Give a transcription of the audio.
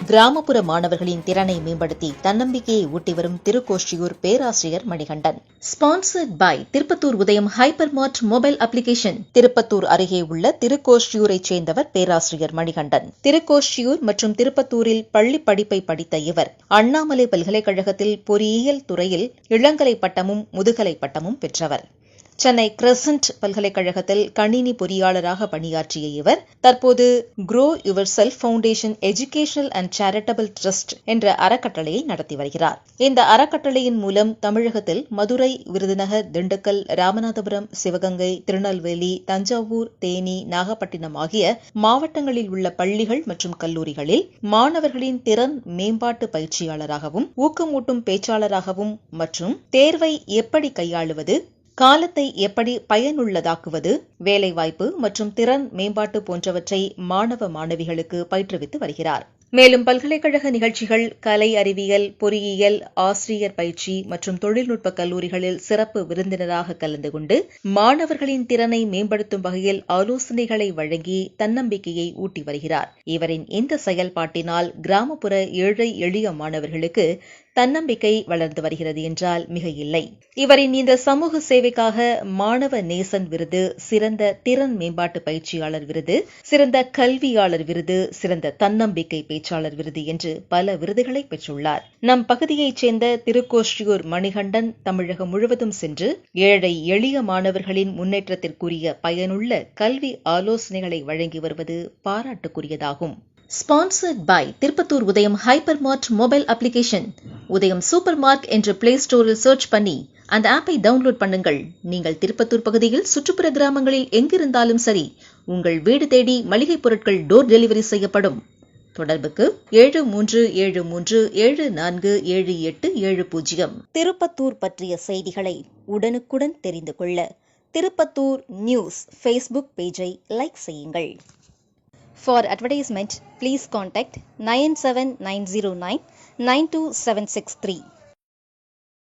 கிராமப்புற மாணவர்களின் திறனை மேம்படுத்தி தன்னம்பிக்கையை ஊட்டி வரும் திருக்கோஷ்டியூர் பேராசிரியர் மணிகண்டன். ஸ்பான்சர்ட் பை திருப்பத்தூர் உதயம் ஹைப்பர்மார்ட் மொபைல் அப்ளிகேஷன். திருப்பத்தூர் அருகே உள்ள திருக்கோஷ்டியூரைச் சேர்ந்தவர் பேராசிரியர் மணிகண்டன். திருக்கோஷ்டியூர் மற்றும் திருப்பத்தூரில் பள்ளி படிப்பை படித்த இவர் அண்ணாமலை பல்கலைக்கழகத்தில் பொறியியல் துறையில் இளங்கலை பட்டமும் முதுகலை பட்டமும் பெற்றவர். சென்னை கிரசன்ட் பல்கலைக்கழகத்தில் கணினி பொறியாளராக பணியாற்றிய இவர் தற்போது grow your self foundation educational and charitable trust என்ற அறக்கட்டளையை நடத்தி வருகிறார். இந்த அறக்கட்டளையின் மூலம் தமிழகத்தில் மதுரை, விருதுநகர், திண்டுக்கல், ராமநாதபுரம், சிவகங்கை, திருநெல்வேலி, தஞ்சாவூர், தேனி, நாகப்பட்டினம் ஆகிய மாவட்டங்களில் உள்ள பள்ளிகள் மற்றும் கல்லூரிகளில் மாணவர்களின் திறன் மேம்பாட்டு பயிற்சியாளராகவும் ஊக்கமூட்டும் பேச்சாளராகவும் மற்றும் தேர்வை எப்படி கையாளுவது, காலத்தை எப்படி பயனுள்ளதாக்குவது, வேலைவாய்ப்பு மற்றும் திறன் மேம்பாட்டு போன்றவற்றை மாணவ மாணவிகளுக்கு பயிற்றுவித்து வருகிறார். மேலும் பல்கலைக்கழக நிகழ்ச்சிகள், கலை அறிவியல், பொறியியல், ஆசிரியர் பயிற்சி மற்றும் தொழில்நுட்ப கல்லூரிகளில் சிறப்பு விருந்தினராக கலந்து கொண்டு மாணவர்களின் திறனை மேம்படுத்தும் வகையில் ஆலோசனைகளை வழங்கி தன்னம்பிக்கையை ஊட்டி வருகிறார். இவரின் இந்த செயல்பாட்டினால் கிராமப்புற ஏழை எளிய மாணவர்களுக்கு தன்னம்பிக்கை வளர்ந்து வருகிறது என்றால் மிக இல்லை. இவரின் இந்த சமூக சேவைக்காக மாணவ நேசன் விருது, சிறந்த திறன் மேம்பாட்டு பயிற்சியாளர் விருது, சிறந்த கல்வியாளர் விருது, சிறந்த தன்னம்பிக்கை பேச்சாளர் விருது என்று பல விருதுகளை பெற்றுள்ளார். நம் பகுதியைச் சேர்ந்த திருக்கோஷ்டியூர் மணிகண்டன் தமிழகம் முழுவதும் சென்று ஏழை எளிய மாணவர்களின் முன்னேற்றத்திற்குரிய பயனுள்ள கல்வி ஆலோசனைகளை வழங்கி வருவது பாராட்டுக்குரியதாகும். ஸ்பான்சர்ட் பை திருப்பத்தூர் உதயம் ஹைப்பர்மார்ட் மொபைல் அப்ளிகேஷன். உதயம் சூப்பர் மார்க் என்று பிளே ஸ்டோரில் சர்ச் பண்ணி அந்த ஆப்பை டவுன்லோட் பண்ணுங்கள். நீங்கள் திருப்பத்தூர் பகுதியில் சுற்றுப்புற கிராமங்களில் எங்கிருந்தாலும் சரி, உங்கள் வீடு தேடி மளிகை பொருட்கள் டோர் டெலிவரி செய்யப்படும். தொடர்புக்கு 7373747870. திருப்பத்தூர் பற்றிய செய்திகளை உடனுக்குடன் தெரிந்து கொள்ள திருப்பத்தூர் நியூஸ் ஃபேஸ்புக் பேஜை லைக் செய்யுங்கள். For advertisement, please contact 97909 92763.